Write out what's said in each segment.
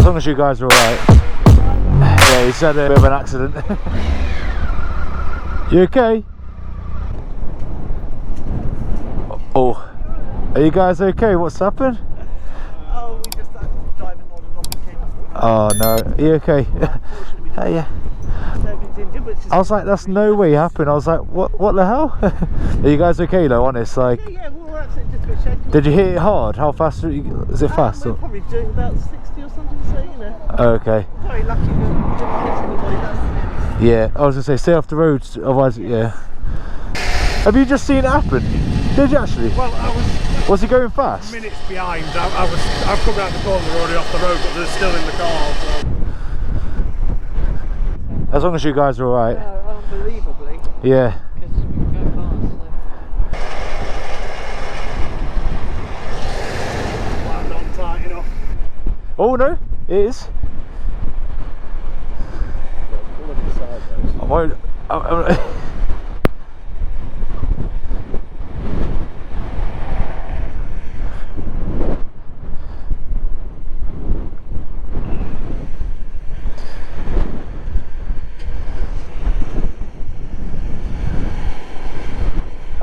As long as you guys are alright. Yeah, he's had a bit of an accident. You okay? Oh, are you guys okay? What's happened? Oh, we just driving on and Oh no, are you okay? Hey, yeah. I was like, that's no way happened. I was like, what the hell? Are you guys okay though, honest? Like, yeah, we're absolutely just a bit shaky. Did you hit it hard? How fast is it fast? We're probably doing about 60 or something, so you know. Okay. Very lucky that we didn't hit anybody. That's Yeah, I was gonna say, stay off the roads, otherwise, yeah. Have you just seen it happen? Did you actually? Well, I Was he going fast? minutes behind. I've come round the corner, they're already off the road, but they're still in the car. So. As long as you guys are alright. unbelievably. Yeah. Because we can go fast. Well, not tight enough. Oh no, it is. I won't.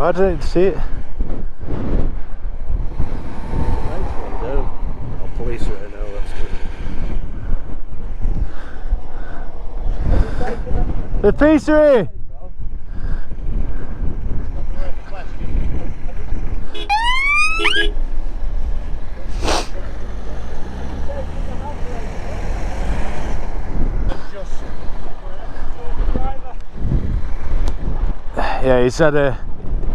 I didn't see it. Police are here now, that's good. The police are here. Yeah, he's had a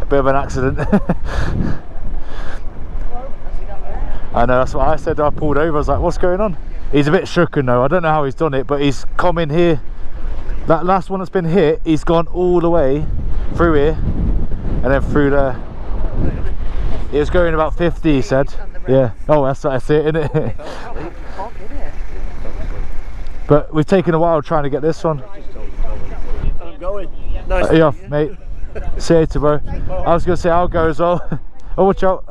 bit of an accident. I know, that's what I said. I pulled over, I was like, what's going on? He's a bit shooken though. I don't know how he's done it, but he's come in here. That last one that's been hit, he's gone all the way through here and then through there. He was going about 50, he said. Yeah. Oh, that's what I see it, innit? But we've taken a while trying to get this one. I'm going. Nice. Are you off, mate? See you later, bro. I was going to say I'll go as well. Oh, watch out.